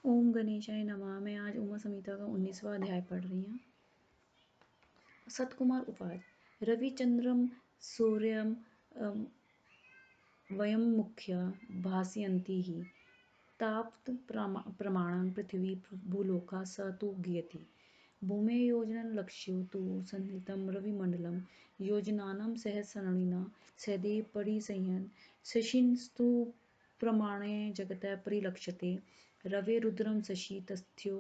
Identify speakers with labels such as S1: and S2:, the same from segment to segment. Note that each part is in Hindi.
S1: ओम गणेशाय नमः। मैं आज उमा संहिता का 19वां अध्याय पढ़ रही हूँ। सतकुमार उवाच रविचंद्रम सूर्यम वयं मुख्य भासयन्ति हि तावत् प्रमाणं पृथिवी भूलोका स तु ज्ञेयति। भूमेः योजनं लक्ष्यो तु संहितं रविमण्डलं योजनानां सहस्राणिना सदैव परिसंयन् शशिस्तु प्रमाणे जगतः परिलक्ष्यते। रविरुद्रं शशि तस्थ्यो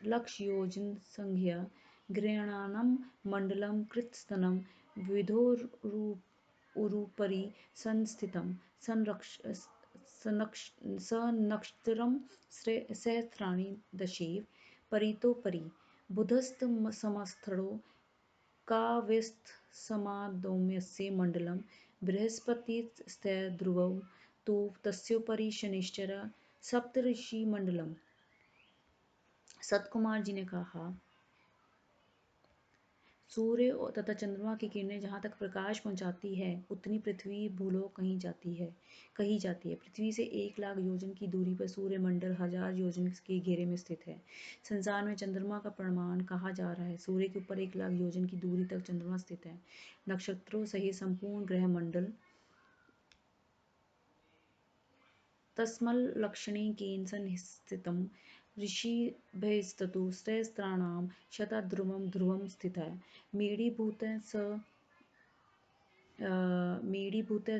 S1: लक्षयोजनसंज्ञा ग्रहाणां मण्डलं कृतस्तनं विधोरुपरि संस्थितं सनक्षत्रं सहस्राणि दशैव परितोपरि बुधस्तमस्थरो काव्यस्थसमादौम्यस्य मण्डलं बृहस्पतिस्तद्ध्रुवौ तु तस्योपरि शनिश्चरः सप्तर्षिमण्डलम्। सतकुमार जी ने कहा, सूर्य तथा चंद्रमा की किरणें जहाँ तक प्रकाश पहुँचाती है उतनी पृथ्वी भूलोक कही जाती है। पृथ्वी से 1,00,000 योजन की दूरी पर सूर्य मंडल 1,000 योजन के घेरे में स्थित है। संसार में चंद्रमा का परिमाण कहा जा रहा है। सूर्य के ऊपर 1,00,000 योजन की दूरी तक चंद्रमा स्थित है। नक्षत्रों सहित संपूर्ण ग्रह मंडल तस्मल्लक्षणे केन संस्थितम् ऋषिभिस्तु सहस्राणां शतध्रुवं ध्रुवं स्थितः मीढीभूतः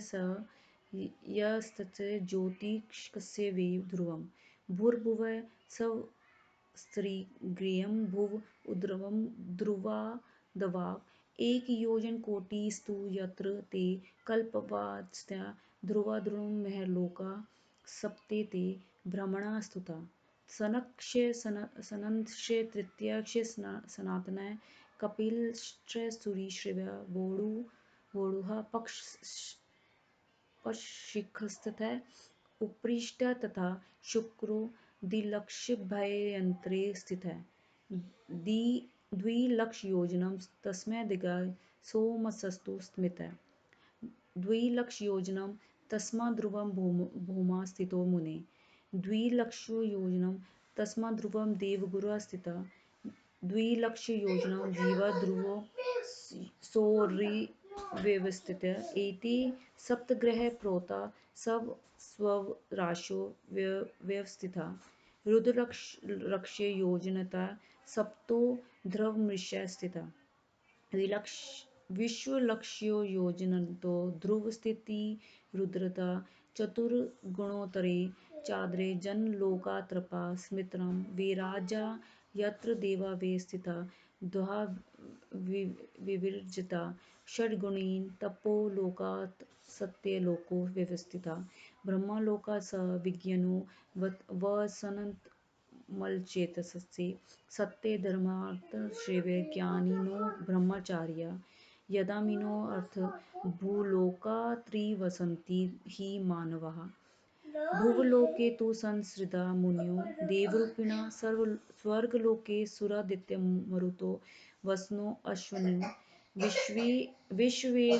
S1: स यस्तस्य ज्योतिष्कस्य वै ध्रुवम् भूर्भुवः स्वस्त्रिग्रेयं भुव उद्रवं ध्रुवादवाक् एकयोजनकोटिस्तु यत्र ते कल्पवास्त्य ध्रुवाध्रुवं महर्लोका सप्ते ते ब्रह्मणा स्तुता। सनत्स्य तृतीयाक्षे सनातनः कपिलश्चतुर्श्रवः वोढुः पक्षिस्थः उपरिष्टः तथा शुक्रो द्विलक्षभययन्त्रे स्थितः। 2,00,000 तस्मै दिगाय सोमसस्तु स्मितः। 2,00,000 तस्माद्ध्रुवं भूमा स्थितो मुने। 2,00,000 तस्माद्ध्रुवं देवगुरुः स्थितः। 2,00,000 जीवा ध्रुवो सौर्यव्यवस्थितः। एते सप्तग्रहाः प्रोक्ता स्वराशौ व्यवस्थिताः। रुद्रलक्षयोजनतः सप्तो ध्रुवमृषा स्थितः। विश्वलक्षयोजनतो ध्रुवस्थितिरुद्रता चतुर्गुणोत्तरे चाद्रे जनलोकात्रपा स्मित्रं विराजा यत्र देवा वे स्थिता द्वा विविर्जिता षड्गुणेन तपो लोकात् सत्यलोको व्यवस्थिता। ब्रह्मलोकात् स विज्ञानो वसन्तमलचेतसस्य सत्ये धर्मार्थसेवे ज्ञानिनो ब्रह्मचार्या यदामिनो अर्थ भूलोकात्रिवसन्ति हि मानवाः। भुवलोके तु संसृता मुनयो देवरूपिणः स्वर्गलोके सुरादित्य मरुतो वसनो अश्विनो विश्वे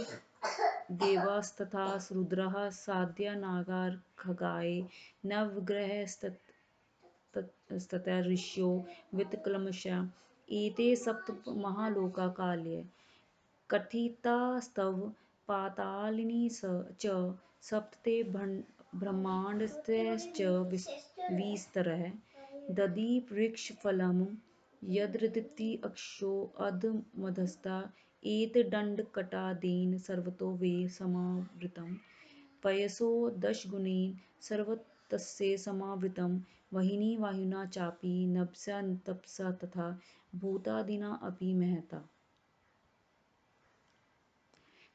S1: देवास्तथा रुद्राः साध्या नागार्खगाये नवग्रहस्तथा ऋष्यो वित्तकल्मषा एते सप्त महालोका काल्य कथितास्तव पातालिनी च सप्तते ब्रह्माण्डस्थश्च विस्तरः दधिवृक्षफलं यदृदिति अक्षो अधमधस्ता एतदण्डकटादेन सर्वतो वे समावृतं पयसो दशगुणेन सर्वतस्य समावृतं वह्नि वायुना चापि नभसा तपसा तथा भूतादिना अपि महता।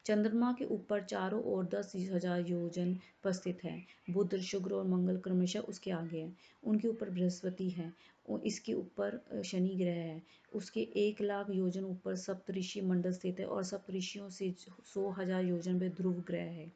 S1: चंद्रमा के ऊपर चारों ओर 10,000 योजन पर स्थित है। बुध, शुक्र और मंगल क्रमशः उसके आगे है। उनके ऊपर बृहस्पति है और इसके ऊपर शनि ग्रह है। उसके 1,00,000 योजन ऊपर सप्तऋषि मंडल स्थित है और सप्तऋषियों से 100,000 योजन पर ध्रुव ग्रह है।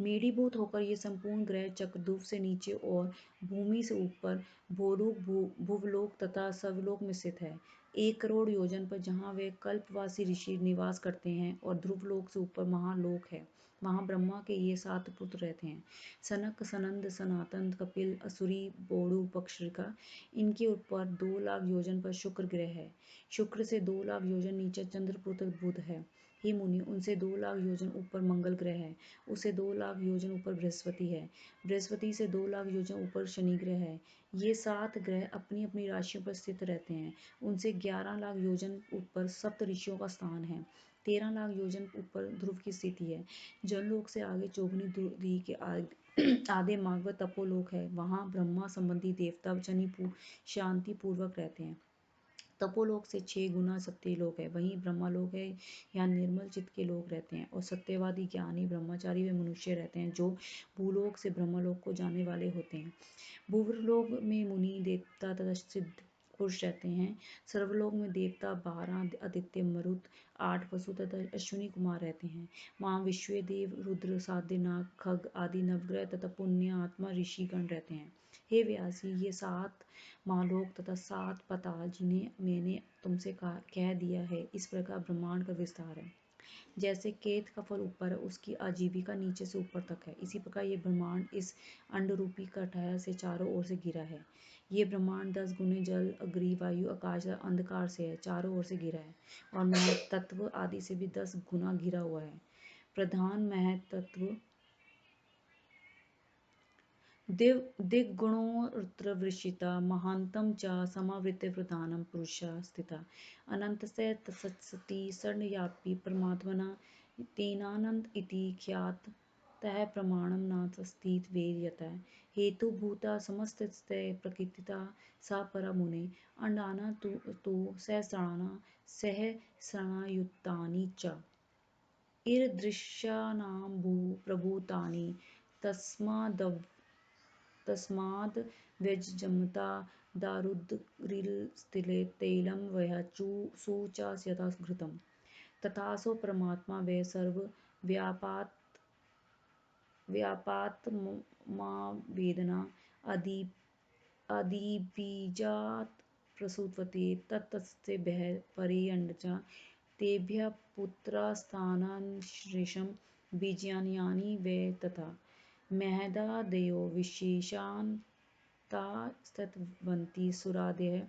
S1: मेढीभूत होकर ये संपूर्ण ग्रह चक्रध्रुव से नीचे और भूमि से ऊपर भूलोक भुवलोक तथा सर्वलोक में स्थित है। 1 करोड़ योजन पर जहाँ वे कल्पवासी ऋषि निवास करते हैं और ध्रुवलोक से ऊपर महालोक है वहाँ ब्रह्मा के ये 7 पुत्र रहते हैं, सनक, सनंद, सनातन, कपिल, असुरी, बोड़ू, पक्षिका। इनके ऊपर 2 लाख योजन पर शुक्र ग्रह है। शुक्र से 2 लाख योजन नीचे चंद्रपुत्र बुध है। हे मुनि, उनसे 2 लाख योजन ऊपर मंगल ग्रह है। उससे 2 लाख योजन ऊपर बृहस्पति है। बृहस्पति से 2 लाख योजन ऊपर शनि ग्रह है। ये 7 ग्रह अपनी अपनी राशियों पर स्थित रहते हैं। उनसे 11 लाख योजन ऊपर सप्त ऋषियों का स्थान है। 13 लाख योजन ऊपर ध्रुव की स्थिति है। जनलोक से आगे चौगुनी दूरी के आधे मार्ग पर तपोलोक है। वहाँ ब्रह्मा संबंधी देवता शांति पूर्वक रहते हैं। तपोलोक से 6 गुना सत्यलोक है। वहीं ब्रह्मालोक है। यहाँ निर्मल चित्त के लोग रहते हैं और सत्यवादी, ज्ञानी, ब्रह्मचारी व मनुष्य रहते हैं, जो भूलोक से ब्रह्मलोक को जाने वाले होते हैं। भूवर्लोक में मुनि, देवता तथा सिद्ध पुरुष रहते हैं। सर्वलोक में देवता 12, आदित्य, मरुत, 8 पशु तथा अश्विनी कुमार रहते हैं। वहाँ विश्वदेव, रुद्र, साध्य, नाग, खग आदि नवग्रह तथा पुण्य आत्मा ऋषिगण रहते हैं। हे व्यासी, ये 7 महालोक तथा 7 पाताल जिन्हें मैंने तुमसे कह दिया है, इस प्रकार ब्रह्मांड का विस्तार है। जैसे केत का फल ऊपर है, उसकी आजीविका नीचे से ऊपर तक है, इसी प्रकार ये ब्रह्मांड इस अंडरूपी कटहल से चारों ओर से घिरा है। ये ब्रह्मांड 10 गुने जल, अग्नि, वायु, आकाश तथा अंधकार से है, चारों ओर से घिरा है, और महतत्व आदि से भी 10 गुना घिरा हुआ है। प्रधान महतत्व दिग्गुणोत्तरवृषिता महान्तं च समावृत्य प्रधानं पुरुषः स्थितः अनन्तस्य सत्सति सर्वव्यापी परमात्मना तेनानन्त इति ख्यातः प्रमाणं नास्ति वेद यतः हेतुभूता समस्तस्य प्रकृतिता सा परा मुने अंडाना तु सहस्राणा सहस्राणयुक्तानि च ईदृशानां प्रभूतानि तस्माद् व्यजमता दारुद्रीलस्तिले तैलं वह सूचा यथा घृतम् तथासो परमात्मा वै व्यापात्मावेदना आदिबीजात् प्रसूतवते तत्तस्य परे अण्डजा तेभ्यः पुत्रास्तानाश्लेषं बीजान्यानि वै तथा महदादयो विशेषान्तास्तवन्ति सुरादयः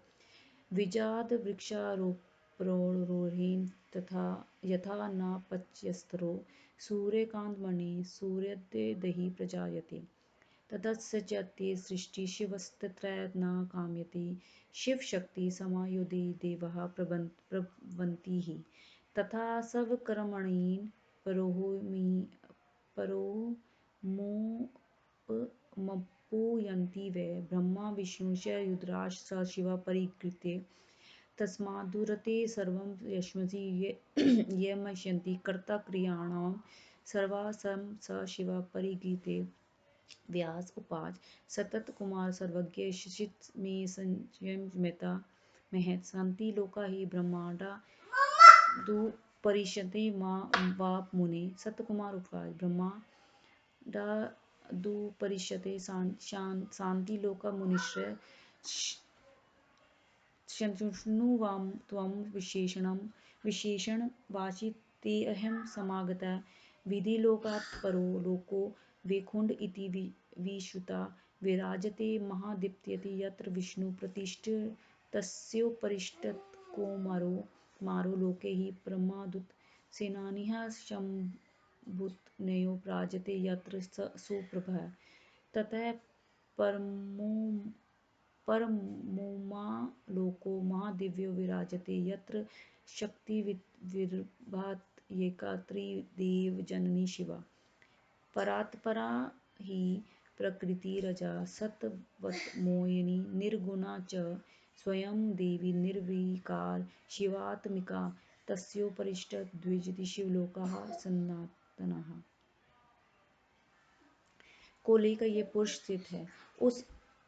S1: विजातवृक्षारोपणोर्हीन तथा यथा न पच्यस्तरो सूर्यकान्तमणिः सूर्योदयैः प्रजायते ततस्य च ते सृष्टि शिवस्तत्र न कामयति शिवशक्ति समायुधि देवाः प्रभवन्ति हि तथा सर्वकर्मणि परोमुपमपूयन्ति वै ब्रह्मा विष्णुश्च रुद्राश्च स शिवः परिगृह्यते तस्माद्दुरते सर्वं यशमसि यमयन्ति कर्ता क्रियाणां सर्वासं स शिवः परिगृह्यते व्यास उवाच सतत कुमार सर्वज्ञ शिक्षित में संयमता महत् सन्ति लोका हि ब्रह्मांडा दुपरिषते वाप मुने सतकुमार उवाच ब्रह्मांडा दुपरिषते शान्ति लोका मुनिश्च शृणुवां त्वं विशेषणवाचि तेऽहं समागतः विधिलोकात् परो लोको वैकुण्ठ इति विश्रुता विराजते महादीप्यते यत्र विष्णु प्रतिष्ठित तस्योपरिष्ठत् कौमारो लोके हि प्रमादुत सेनानिः शम्भुतनयो प्राजते यत्र सुप्रभः ततः परमोमा लोको महादिव्यो विराजते यत्र शक्तिर्विर्भात एका त्रिदेवजननी शिवा परात्परा हि प्रकृतिरजा सत्त्वतमोहिनी निर्गुणा च स्वयं देवी निर्विकार शिवात्मिका तस्योपरिष्ठत् द्विजति शिवलोकाः सनातनः को लेकर ये पुरुष स्थित है। उस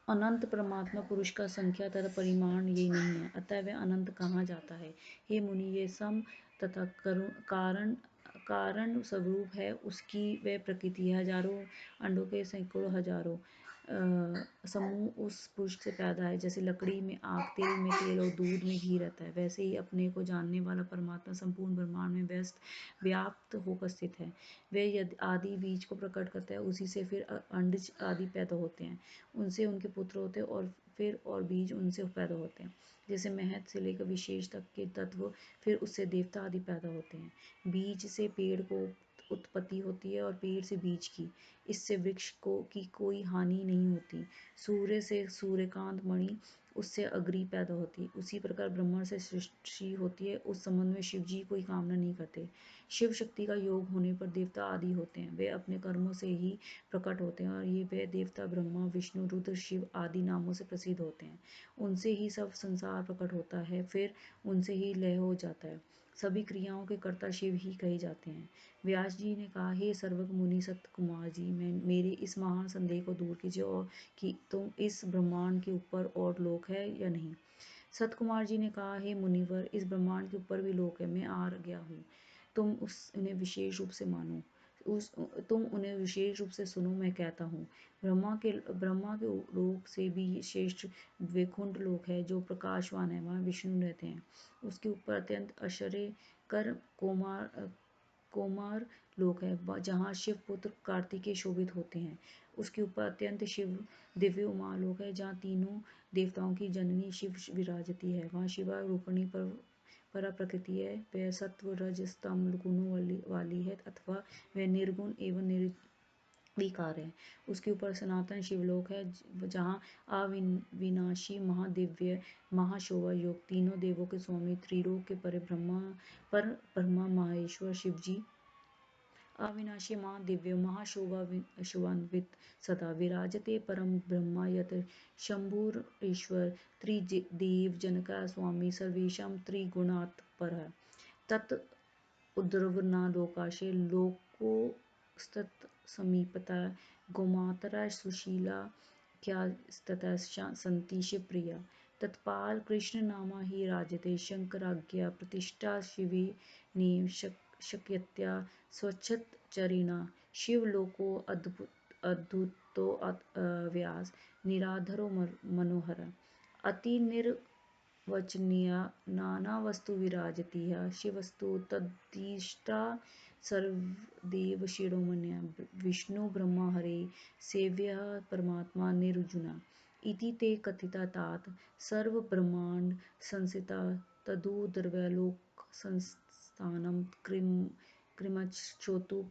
S1: अनंत परमात्मा पुरुष का संख्या तथा परिमाण ये नहीं है, अतः वह अनंत कहा जाता है। हे मुनि, ये सम तथा कारण स्वरूप है। उसकी वह प्रकृति है, हजारों अंडों के सैकड़ों हजारों समूह उस पुरुष से पैदा है। जैसे लकड़ी में आग, तेल में तेल और दूध में घी रहता है, वैसे ही अपने को जानने वाला परमात्मा संपूर्ण ब्रह्मांड में व्यस्त व्याप्त होकर स्थित है। वह यदि आदि बीज को प्रकट करता है, उसी से फिर अंडज आदि पैदा होते हैं, उनसे उनके पुत्र होते हैं और फिर और बीज उनसे पैदा होते हैं। जैसे महत से लेकर विशेष तक के तत्व, फिर उससे देवता आदि पैदा होते हैं। बीज से पेड़ को उत्पत्ति होती है और पेड़ से बीज की। इससे वृक्ष को की कोई हानि नहीं होती। सूर्य से सूर्यकांत मणि, उससे अग्नि पैदा होती। उसी प्रकार ब्रह्मांड से सृष्टि होती है। उस संबंध में शिव जी कोई कामना नहीं करते। शिव शक्ति का योग होने पर देवता आदि होते हैं, वे अपने कर्मों से ही प्रकट होते हैं और ये वे देवता ब्रह्मा विष्णु रुद्र शिव आदि नामों से प्रसिद्ध होते हैं। उनसे ही सब संसार प्रकट होता है, फिर उनसे ही लय हो जाता है। सभी क्रियाओं के कर्ता शिव ही कहे जाते हैं। व्यास जी ने कहा, हे सर्वज्ञ मुनि सत्य कुमार जी, मैं मेरे इस महान संदेह को दूर कीजिए और कि तुम इस ब्रह्मांड के ऊपर और लोक है या नहीं। सत कुमार जी ने कहा, हे मुनिवर, इस ब्रह्मांड के ऊपर भी लोक है, मैं आ गया हूँ, तुम उन्हें विशेष रूप से मानो, तुम उन्हें विशेष रूप से सुनो, मैं कहता हूँ। ब्रह्मा के लोक से भी श्रेष्ठ वैकुंठ लोक है, जो प्रकाशवान है, वहाँ विष्णु रहते हैं। उसके ऊपर अत्यंत आश्चर्य कर कोमार लोक है, जहाँ शिव पुत्र कार्तिकेय शोभित होते हैं। उसके ऊपर अत्यंत शिव दिव्य उमा लोक है, जहाँ तीनों देवताओं की जननी शिव विराजती है। वहाँ शिवा रूपणी पर प्रकृति है, वह सत्व रज तम गुणों वाली है, अथवा वह निर्गुण एवं निर्विकार है। उसके ऊपर सनातन शिवलोक है, जहाँ अविनाशी महादिव्य महाशोभा योग तीनों देवों के स्वामी त्रिलोक के पर ब्रह्मा महेश्वर शिव जी अविनाशी महादिव्य महाशोभान्वित सदा विराजते परम ब्रह्मा यत शंभुरेश्वर त्रिदेव जनका स्वामी सर्वेशम त्रिगुणात्परः तत् उद्रवना लोकाशे लोकोस्तत् समीपता गोमातरा सुशीला ख्यास्ततः सन्ति शिवप्रिया तत्पाल कृष्ण नामा ही राजते शंकराज्ञा प्रतिष्ठा शिवे ने शक्यत्या स्वच्छतचरिणा शिवलोको अद्भुतो व्यास निराधरो मनोहर अति निर्वचनीया नाना वस्तु विराजती है शिवस्तु तद्दिष्टा सर्वदेव शिरोमण्य विष्णु ब्रह्मा हरे सेव्य परमात्मा निरुजुना इति ते कथिता तात सर्व ब्रह्मांड संसिता तदुर्वलोक संस्थानम कृमच्योतु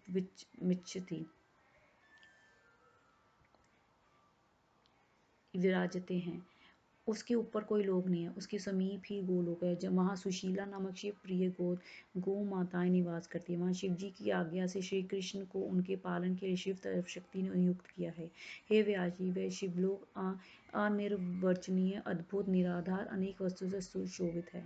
S1: मिच्छति विराजते हैं। उसके ऊपर कोई लोक नहीं है, उसके समीप ही गोलोक है, जब वहाँ सुशीला नामक शिव प्रिय गो माताएं निवास करती है। वहाँ शिव जी की आज्ञा से श्री कृष्ण को उनके पालन के लिए शिव तरफ शक्ति ने नियुक्त किया है। हे व्यास जी, वह शिवलोक अनिर्वचनीय अद्भुत निराधार अनेक वस्तु से सुशोभित है।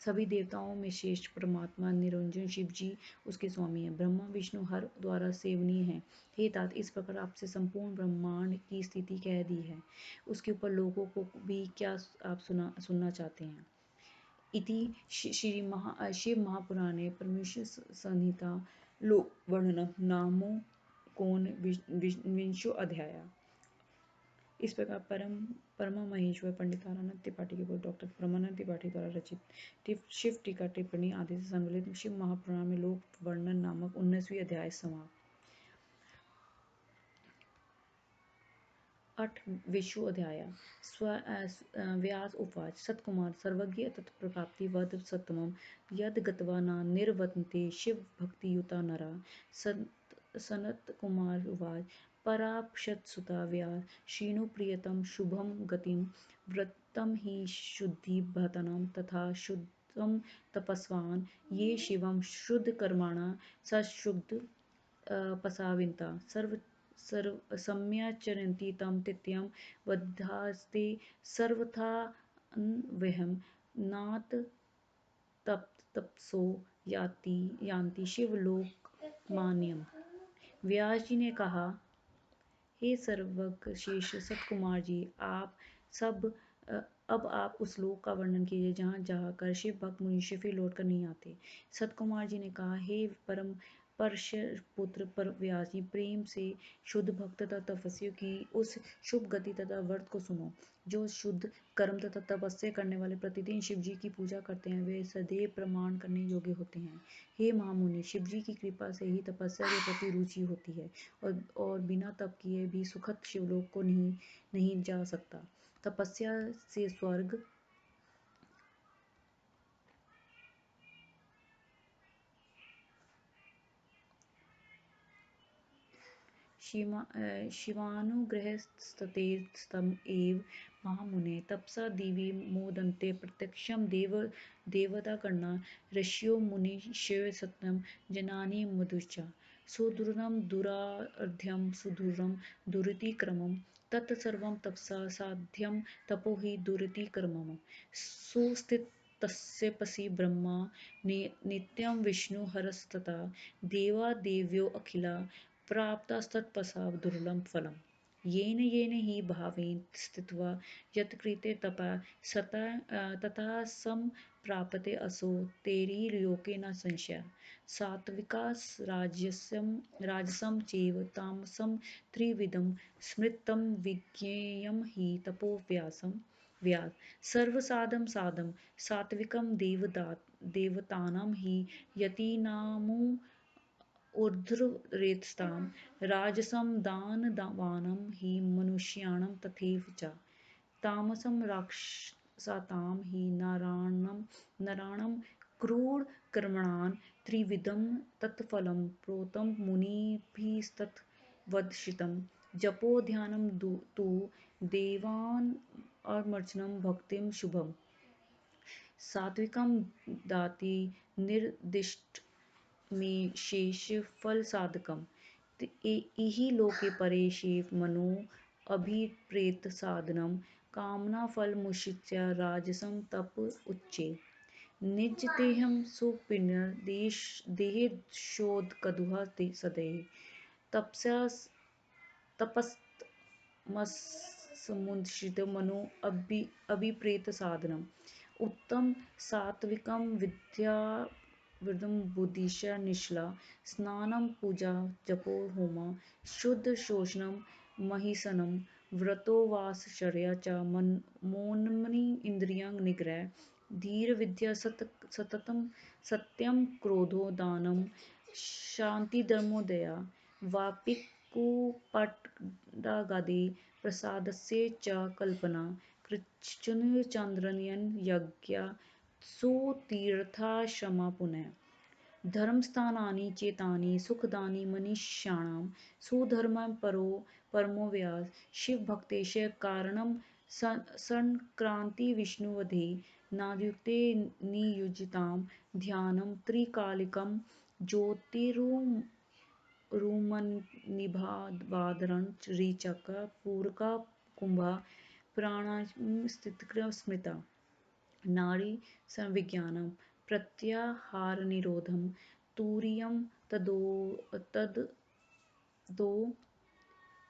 S1: सभी देवताओं में श्रेष्ठ परमात्मा निरंजन शिव जी उसके स्वामी हैं। ब्रह्मा विष्णु हर द्वारा सेवनीय है। हे तात, इस प्रकार आपसे संपूर्ण ब्रह्मांड की स्थिति कह दी है। उसके ऊपर लोगों को भी क्या आप सुनना चाहते हैं। इति शिव महापुराणे परमेश्वर संहिता लोक वर्णनम नामो कोण विंशो अध्याय। इस प्रकार परमा महेश्वर पंडितारायण त्रिपाठी के पुत्र डॉक्टर परमानंद त्रिपाठी द्वारा रचित शिव टीका टिप्पणी आदि से संबलित शिव महापुराण में लोक वर्णन नामक 19वीं अध्याय समाप्त। 8वां अध्याय। व्यास उवाच सत्कुमार सर्वज्ञ तत्प्राप्ति वद सत्तमं यद गत्वा न निर्वर्तन्ते शिव भक्तियुता नरा। सनत कुमार उवाच परापश्यत्सुता व्यास शृणु प्रियतम शुभम गतिम व्रतम हि शुद्धिभतनं तथा शुद्धं तपस्वान् ये शिवं शुद्धकर्मणा सशुद्ध पसाविन्ता सम्याचरन्ति तं तिथ्यं वधास्ते सर्वथान्वहं नात तपसो यान्ति शिवलोकमान्यम्। व्यास जी ने कहा, हे सर्वज्ञ शेष सतकुमार जी, अब आप उस लोक का वर्णन कीजिए जहाँ जाकर शिव भक्त मनुष्य फिर लौट कर नहीं आते। सतकुमार जी ने कहा, हे परम परश्य पुत्र पर व्यासी प्रेम से शुद्ध भक्त तथा तपस्वियों की उस शुभ गति तथा व्रत को सुनो। जो शुद्ध कर्म तथा तपस्या करने वाले प्रतिदिन शिव जी की पूजा करते हैं वे सदैव प्रमाण करने योग्य होते हैं। हे महामुनि, शिव जी की कृपा से ही तपस्या के प्रति रुचि होती है और बिना तप किए भी सुखद शिवलोक को नहीं जा सकता। तपस्या से स्वर्ग शिवानुग्रहस्ततेस्तम एव महामुने तपसा दिवि मोदन्ते प्रत्यक्षं देवतागणा ऋषयो मुनिश्चैव सत्यं जनानि मधुश्च सुदृढं दुरार्ध्यं सुदूरं दुरितिक्रमं तत्सर्वं तपसा साध्यं तपो हि दुरितिक्रमम् सुस्थितस्य ब्रह्मा नित्यं विष्णुहरस्तथा देवा देव्यो अखिला प्राप्तास्तत्पसा दुर्लभं फलम्। येन येन हि भावेन स्थित्वा यत्कृते तपः तथा सम्प्राप्यते असौ तैर्लोके न संशयः। सात्विका राजसं चैव तामसं त्रिविधं स्मृतं विज्ञेयं हि व्यास सर्वसाधं साधं सात्विकं देवतानां हि यतीनामो ऊर्ध्वरेतसां राजसं दानवानां हि मनुष्याणां तथैव च तामसं राक्षसानां हि नराणां क्रूरकर्मणां त्रिविधं तत्फलं प्रोक्तं मुनिभिस्तत्त्वदर्शितं जपो ध्यानं तु देवानामर्चनं भक्तिं शुभम्। सात्विकं दाति निर्दिष्ट में शेष फल साधकम इहि लोके परे शेव मनो अभिप्रेत साधनम कामना फल मुशित्य राजसम तप उच्चे निज देहम सुपिन देह शोध कदुहा सदैव तपस्या तपस्तमसमुचित मनो अभिप्रेत साधनम उत्तम सात्विकम विद्यावृद्धम बुद्धिश्च निश्चला स्नानं पूजा जपो होम शुद्ध शोषणं महिषनं व्रतो वासचर्या च मौनमनि इंद्रियां निग्रह धीर विद्या सततं सत्यं क्रोधो दानं शान्तिधर्मो दया वापिकुपटगादि प्रसादस्य च कल्पना कृच्छ्रचान्द्रायण यज्ञा सुतीर्थाश्रमा पुनः धर्मस्थानानि चेतानि सुखदानि मनुष्याणां सुधर्मं परमो व्यास शिवभक्तेश कारणं संक्रान्ति विष्णुवधे नादयुक्ते नियुज्यतां ध्यानं त्रिकालिकं ज्योतिरुमन्निभावादरं ऋचक पूरका कुम्भा प्राणायामस्थितिक्रम स्मृता नाड़ी संविज्ञानं प्रत्याहारनिरोधं तुरीयं तदो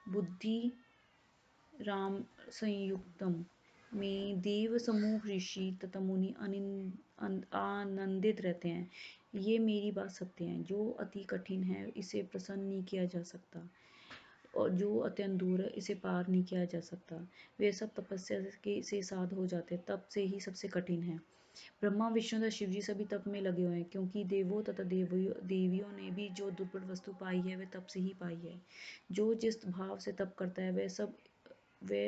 S1: बुद्धि राम संयुक्तम में देव समूह ऋषि तथा मुनि आनंदित रहते हैं। ये मेरी बात सत्य है। जो अति कठिन है इसे प्रसन्न नहीं किया जा सकता और जो अत्यंत दूर है इसे पार नहीं किया जा सकता। वे सब तपस्या से साध हो जाते, तप से ही सबसे कठिन है। ब्रह्मा विष्णु तथा शिवजी सभी तप में लगे हुए हैं क्योंकि देवों तथा देवियों ने भी जो दुर्लभ वस्तु पाई है वह तप से ही पाई है। जो जिस भाव से तप करता है वह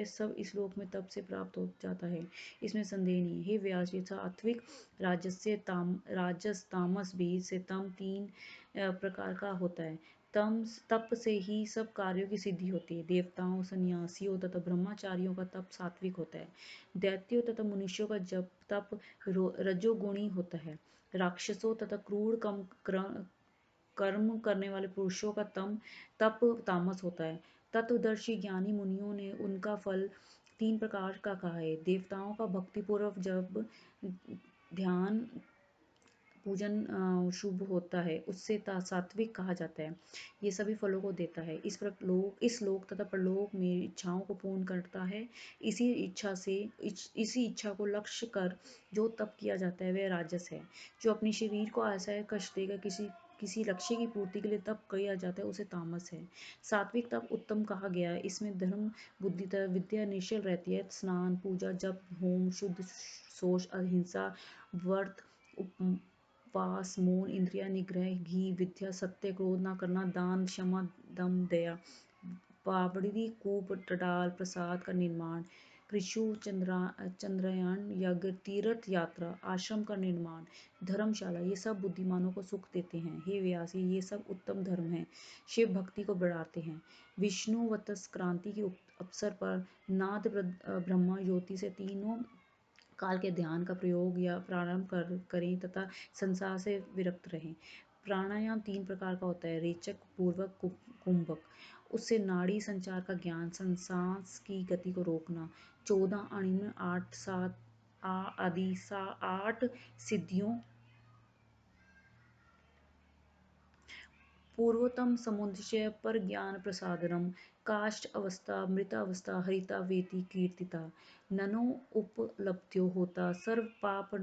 S1: सब इस लोक में तप से प्राप्त हो जाता है, इसमें संदेह नहीं। हे व्यास जी, सात्विक राजस तामस भी से तम तीन प्रकार का होता है। तप से ही सब कार्यों की सिद्धि होती है। देवताओं, सन्यासियों तथा ब्रह्मचारियों का तप सात्विक होता है। दैत्यों तथा मनुष्यों का जब तप रजोगुणी होता है। राक्षसों तथा क्रूर कर्म करने वाले पुरुषों का तप तामस होता है। तत्वदर्शी ज्ञानी मुनियों ने उनका फल तीन प्रकार का कहा है। देवताओं का भक्तिपूर्वक जब ध्यान पूजन शुभ होता है उससे सात्विक कहा जाता है। ये सभी फलों को देता है। इस लोक तथा परलोक में इच्छाओं को पूर्ण करता है। इसी इच्छा को लक्ष्य कर जो तप किया जाता है वह राजस है। जो अपने शरीर को असह्य कष्ट देकर किसी किसी लक्ष्य की पूर्ति के लिए तप किया जाता है उसे तामस है। सात्विक तप उत्तम कहा गया है। इसमें धर्म, बुद्धि तथा विद्या निश्चल रहती है। स्नान, पूजा, जप, होम, शुद्ध शौच, अहिंसा, व्रत, उपवास, मौन, इंद्रिय निग्रह, घी, विद्या, सत्य, क्रोध न करना, दान, क्षमा, दम, दया, बावड़ी, कूप, डाल, प्रसाद का निर्माण, कृषु, चंद्रयान यज्ञ, तीर्थ यात्रा, आश्रम का निर्माण, धर्मशाला, ये सब बुद्धिमानों को सुख देते हैं। हे व्यासी, ये सब उत्तम धर्म हैं, शिव भक्ति को बढ़ाते हैं। विष्णु वत्स क्रांति के अवसर पर नाद ब्रह्मा ज्योति से तीनों काल के ध्यान का प्रयोग या प्रारंभ करें तथा संसार से विरक्त रहें। प्राणायाम 3 प्रकार का होता है, रेचक, पूर्वक, कुंभक। उससे नाड़ी संचार का ज्ञान, सांस की गति को रोकना, 14 अणिम, 8 7 आदि 8 सिद्धियों, पूर्वोत्तम समुच्चय पर ज्ञान प्रसादनम, काष्ठ अवस्था, मृत अवस्था, हरिता वेति कीर्तिता, ननो उपलब्ध्यो होता, सर्व पाप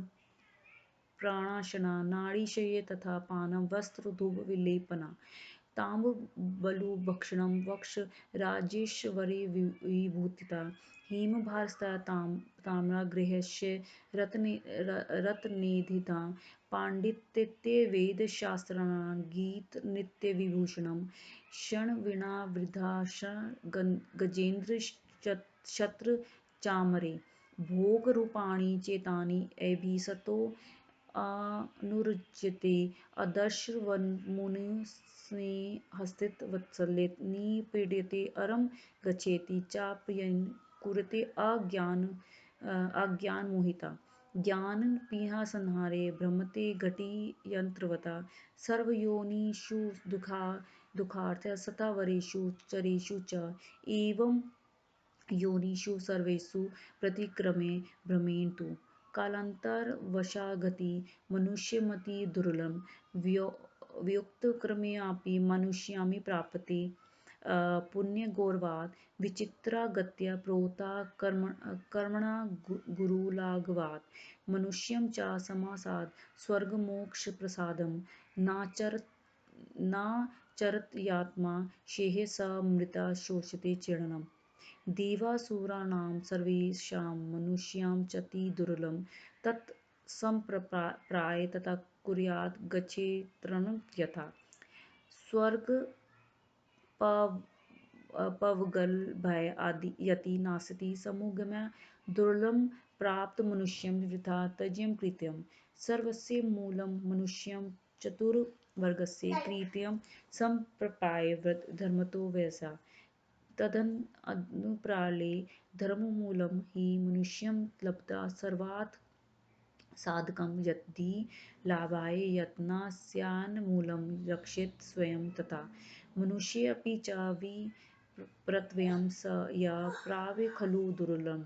S1: प्राणाशना, नाड़ीशय तथा पानम, वस्त्र धूप विलेपना, ताम्बूलु भक्षणम, वक्ष राजेश्वरी विभूतिता, हिमभारस्ता, ताम्रा गृहस्य रत्ननिधिता, पाण्डित्ये वेदशास्त्राणां गीत नित्यविभूषणं, क्षणवीणावृद्धाक्षण गजेन्द्र शत्र चामरे, भोगरूपाणि चेतानि अभीसतो अनुरज्यते, अदर्शवन्मुनिस्नेहस्थित वत्सले, निपीड्यते अरं गच्छेति, चाप्ययन् कुरुते अज्ञानमोहिता, ज्ञानपिहा संहारे, भ्रमते घटियन्त्रवता, सर्वयोनिषु दुःखार्थ सतावरेषु चरेषु च, एवं योनिषु सर्वेषु प्रतिक्रमे भ्रमेण तु, कालान्तरवशागति मनुष्यमति दुर्लभं, व्युत्क्रमेऽपि मनुष्यामि प्राप्यते, पुण्यगौरवात्, विचित्रागत्या प्रोक्ता कर्मणा गुरुलाघवात्, मनुष्यं च समासाद् स्वर्गमोक्षप्रसादं, नाचरत्यात्मा शेहे स मृता शोषते चीर्णम्। देवासुराणां सर्वेषां मनुष्यां चति दुर्लभं, तत् सम्प्राप्य तथा कुर्यात् गच्छेत्नरं यथा, स्वर्गपवगलभय यति नास्ति समुगम्य, दुर्लभं प्राप्त मनुष्यं वृथा त्यज्यं कृत्यं, सर्वस्य मूलं मनुष्यं चतुर्वर्गस्य कृत्यं सम्प्राप्य धर्मतो वयसा, तदनुप्राले धर्ममूलं हि मनुष्यं लब्ध्वा सर्वात् साधकं यदि लाभाय यत्नस्यान्मूलं रक्षेत् स्वयं तथा, मनुष्येऽपि च विप्रत्वयं स य प्राप्य खलु दुर्लभं,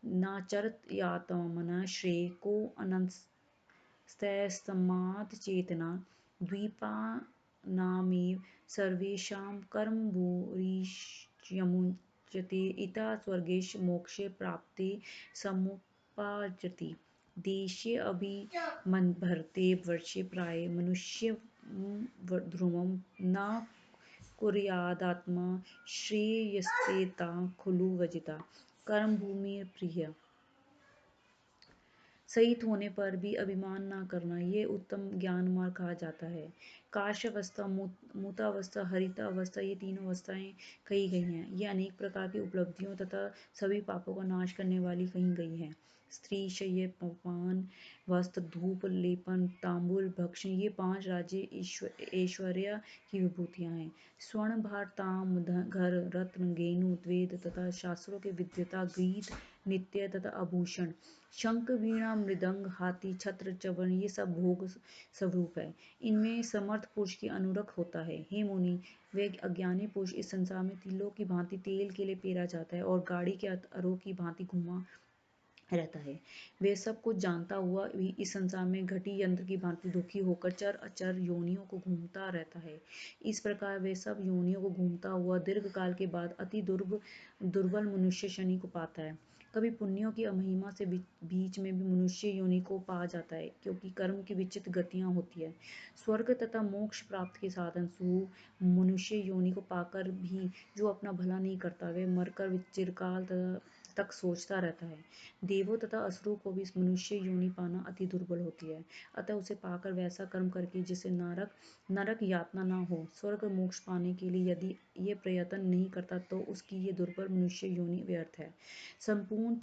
S1: नाचरत्यात्मनः श्रेयो कोऽनन्तस्तस्माच्चेतना, द्वीपानामेव सर्वेषां कर्मभूरिश्यमुच्यते, इतः स्वर्गेश मोक्षे प्राप्ते समुपार्जति, देशेऽभिमन्भर्ते वर्षे प्राये मनुष्यध्रुवं, न कुर्यादात्मा श्रेयस्तेषां खलु वर्जिता, कर्मभूमिर्प्रिया। सहित होने पर भी अभिमान न करना, ये उत्तम ज्ञान मार्ग कहा जाता है। काश अवस्था, मूतावस्था, हरिता अवस्था, ये तीनों अवस्थाएं कही गई हैं। ये अनेक प्रकार की उपलब्धियों तथा सभी पापों का नाश करने वाली कही गई हैं। स्त्री, शय्य, पान, वस्त्र, धूप, लेपन, तांबूल, भक्षण, ये 5 राज्य ऐश्वर्य की विभूतियां हैं। स्वर्ण, भार, ताम, घर, रत्न, गेनु, वेद तथा शास्त्रों के विद्वता, गीत, नित्य तथा आभूषण, शंख, वीणा, मृदंग, हाथी, छत्र, च्यवन, ये सब भोग स्वरूप है। इनमें समर्थ पुरुष की अनुरक्त होता है। हे मुनि, वे अज्ञानी पुरुष इस संसार में तिलों की भांति तेल के लिए पेरा जाता है और गाड़ी के अरों की भांति घुमा रहता है। वह सब कुछ जानता हुआ भी इस संसार में घटी यंत्र की भांति दुखी होकर चर अचर योनियों को घूमता रहता है। इस प्रकार वह सब योनियों को घूमता हुआ दीर्घ काल के बाद अति दुर्बल मनुष्य शनि को पाता है। कभी पुण्यों की महिमा से बीच में भी मनुष्य योनि को पा जाता है, क्योंकि कर्म की विचित्र गतियां होती है। स्वर्ग तथा मोक्ष प्राप्त के साधन मनुष्य योनि को पाकर भी जो अपना भला नहीं करता, वह मरकर चिरकाल तक सोचता रहता है। देवों तथा असुरों को भी इस मनुष्य योनि पाना अति दुर्बल होती है, अतः उसे पाकर वैसा कर्म करके जिससे नरक नरक यातना न हो, स्वर्ग मोक्ष पाने के लिए यदि ये प्रयत्न नहीं करता तो उसकी ये दुर्बल मनुष्य योनि व्यर्थ है। संपूर्ण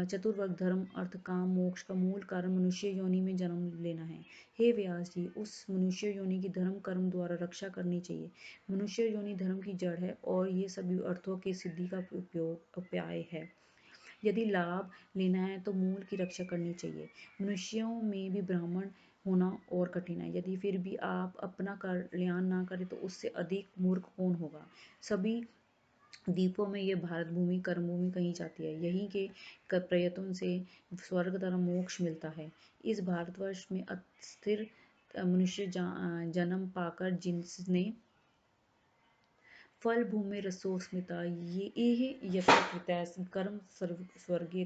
S1: चतुर्वर्ग धर्म अर्थ काम मोक्ष का मूल कारण मनुष्य योनि में जन्म लेना है। हे व्यास जी, उस मनुष्य योनि की धर्म कर्म द्वारा रक्षा करनी चाहिए। मनुष्य योनि धर्म की जड़ है और ये सभी अर्थों के सिद्धि का उपाय है। यदि लाभ लेना है तो मूल की रक्षा करनी चाहिए। मनुष्यों में भी ब्राह्मण होना और कठिन है। यदि फिर भी आप अपना कल्याण ना करें तो उससे अधिक मूर्ख कौन होगा। सभी द्वीपों में यह भारत भूमि कर्म भूमि कही जाती है। यहीं के प्रयत्न से स्वर्ग तथा मोक्ष मिलता है। इस भारतवर्ष में अस्थिर मनुष्य जन्म पाकर जिसने फल भूमि रसोस्मिता ये यथा कर्म स्वर्गे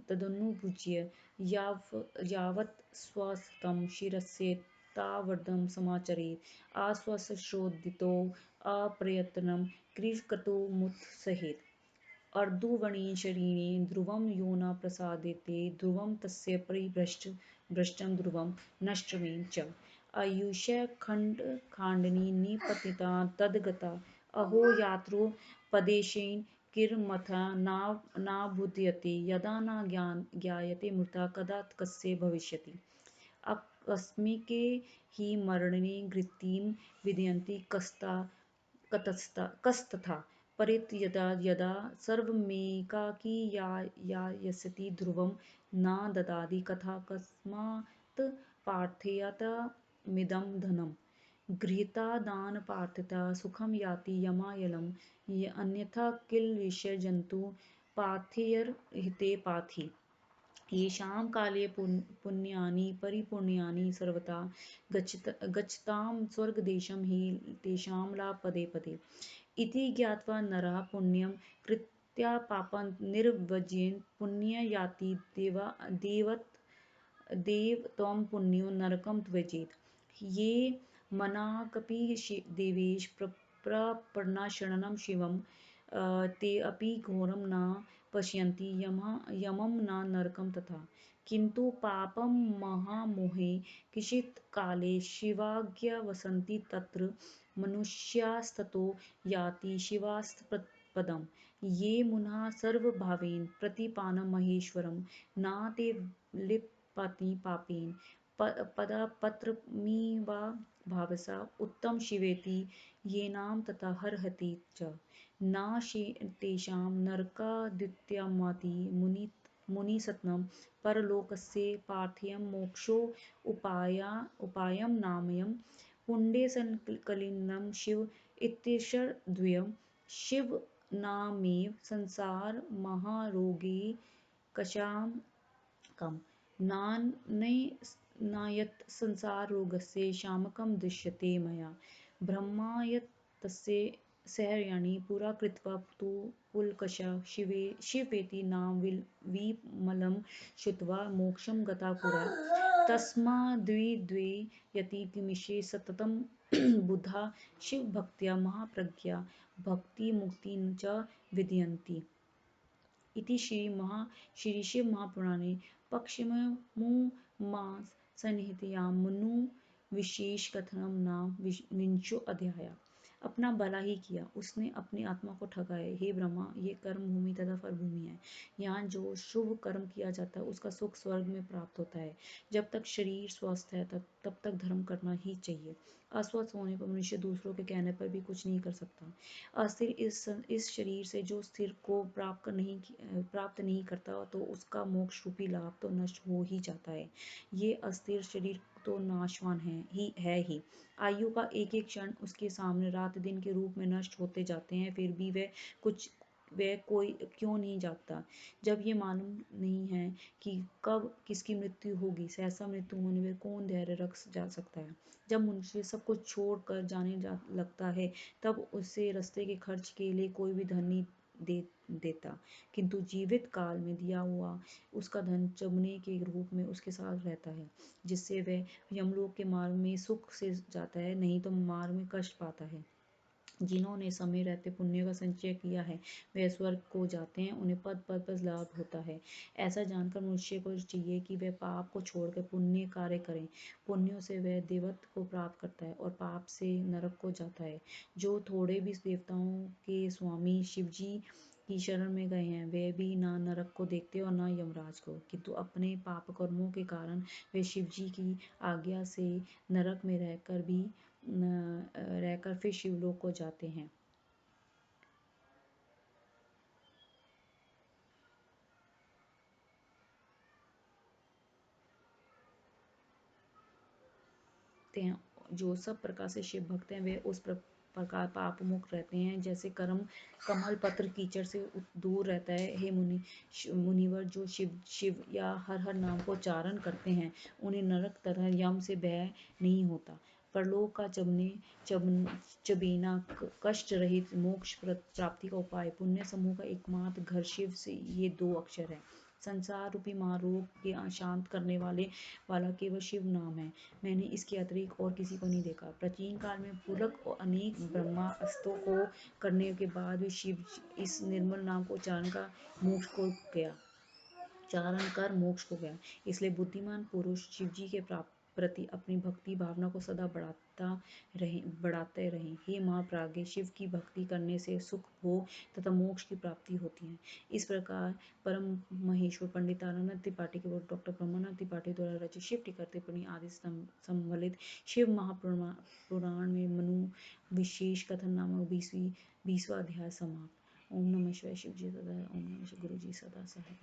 S1: तदनुभुज्य यावत् स्वस्तं शिरस्य तावदं समाचरेत् आश्वसोदितो अप्रयत्नं कृतमुत्सहेत्। अर्धुवणेशरीणे ध्रुवं यो न प्रसादेते ध्रुवं तस्य परिभ्रष्टं ध्रुवं नष्टमेन च। आयुष्यखण्डनी निपतिता तद्गता अहो यात्रोपदेशेन किरमथा नाबुध्यते यदा न ज्ञायते मृता कदा कस्य भविष्यति। आकस्मिके हि मरणे गतिं विदयन्ति कस्तथा परित यदा सर्वमेकाकी यास्यति ध्रुवं न ददाति कथा कस्मात् पार्थेयतामिदं धनम्। गृहीता दानपार्थिता सुखं याति यमायलं अन्यथा किल विषयजन्तु पाथेयर्हिते पाथि। येषां काले पुण्यानि परिपुण्यानि सर्वथा गच्छतां स्वर्गदेशं हि तेषां लाभ पदे पदे। इति ज्ञात्वा नरः पुण्यं कृत्वा पापं निर्वर्जयन् पुण्यं याति देव त्वं पुण्यो नरकं त्यजेत्। ये मनाकपि देवेश प्रपन्ना शिवं ते अपि घोरं न पश्यन्ति यमं न नरकं तथा। किन्तु पापं महामोहे किंचित् काले शिवाज्ञा वसन्ति तत्र मनुष्यास्ततो याति शिवास्तपदम्। ये मुनः सर्वभावेन प्रतिपानं महेश्वरं न ते लिप्यति पापेन पदपत्रमिवा भावसा उत्तम शिवेति येनां तथा हरहति च। न तेषां नरकादित्यमाति मुनिसत्तं परलोकस्य पार्थेयं उपायं नामयम्। पुण्डे संकलिनं शिव इत्येषद्वयं शिवनामेव संसार महारोगे कशामकम्। नान्यत् संसाररोगस्य शामकं दृश्यते मया। ब्रह्मा यत्तस्य सहर्याणि पुरा कृत्वा तु पुलकशा शिवेति नाम विमलं श्रुत्वा मोक्षं गता पुरा। तस्माद्द्वे यतिमिषे सततं बुधा शिवभक्त्या महाप्रज्ञा भक्तिमुक्तिं च विदयन्ति। इति श्री शिव महापुराणे पक्षिममुमासंहितायां मनु विशेष कथनम नाम विंशो अध्याय। अपना भला ही किया, उसने अपनी आत्मा को ठगाया। हे ब्रह्मा, ये कर्म भूमि तथा फल भूमि है। यहाँ जो शुभ कर्म किया जाता है उसका सुख स्वर्ग में प्राप्त होता है। जब तक शरीर स्वस्थ है तब तक धर्म करना ही चाहिए। अस्वस्थ होने पर मनुष्य दूसरों के कहने पर भी कुछ नहीं कर सकता। अस्थिर इस शरीर से जो स्थिर को प्राप्त नहीं करता तो उसका मोक्ष रूपी लाभ तो नष्ट हो ही जाता है। ये अस्थिर शरीर तो नाशवान है ही। आयु का एक एक क्षण उसके सामने रात दिन के रूप में नष्ट होते जाते हैं, फिर भी वह कुछ वह कोई क्यों नहीं जागता? जब ये मालूम नहीं है कि कब किसकी मृत्यु होगी, सहसा मृत्यु होने पर कौन धैर्य रख जा सकता है? जब मनुष्य सब कुछ छोड़ कर जाने लगता है, तब उसे रास्ते के खर्च के लिए कोई भी धन नहीं देता, किंतु जीवित काल में दिया हुआ उसका धन चुभने के रूप में उसके साथ रहता है, जिससे वह यमलोक के मार्ग में सुख से जाता है, नहीं तो मार्ग में कष्ट पाता है। जिन्होंने समय रहते पुण्य का संचय किया है, वे स्वर्ग को जाते हैं, उन्हें पद पद पर लाभ होता है। ऐसा जानकर मनुष्य को चाहिए कि वह पाप को छोड़कर पुण्य कार्य करें। पुण्यों से वह देवत्व को प्राप्त करता है और पाप से नरक को जाता है। जो थोड़े भी देवताओं के स्वामी शिवजी की शरण में गए हैं, वे भी ना नरक को देखते और ना यमराज को, किंतु अपने पाप कर्मों के कारण वे शिवजी की आज्ञा से नरक में रहकर फिर शिवलोक को जाते हैं। जो सब प्रकार से शिव भक्त हैं, वे उस प्रकार पाप मुक्त रहते हैं, जैसे कमल पत्र कीचड़ से दूर रहता है। हे मुनिवर, जो शिव शिव या हर हर नाम को उच्चारण करते हैं, उन्हें नरक तरह यम से भय नहीं होता। परलोक का चबेना कष्ट रहित मोक्ष प्राप्ति का उपाय। पुण्य समूह का एकमात्र घर शिव से ये दो अक्षर है। संसार रूपी महारोग के शांत करने वाला केवल शिव नाम है। मैंने इसके अतिरिक्त और किसी को नहीं देखा। प्राचीन काल में पुलक और अनेक ब्रह्मास्त्रों को करने के बाद भी शिव इस निर्मल नाम को चारण कर मोक्ष को गया। इसलिए बुद्धिमान पुरुष शिवजी के प्रति अपनी भक्ति भावना को सदा बढ़ाते रहें। हे महाप्राज्ञ, शिव की भक्ति करने से सुख, भोग तथा मोक्ष की प्राप्ति होती है। इस प्रकार परम महेश्वर पंडितानंद त्रिपाठी के डॉक्टर ब्रह्मानंद त्रिपाठी द्वारा रचित शिव टीका टिप्पणी आदि सम्मिलित शिव महापुराण में मनु विशेष कथन नामक 20वां अध्याय समाप्त। ओम नमः शिवाय। शिव जी सदा, ओम नमः शिवाय। गुरु जी सदा सहाय।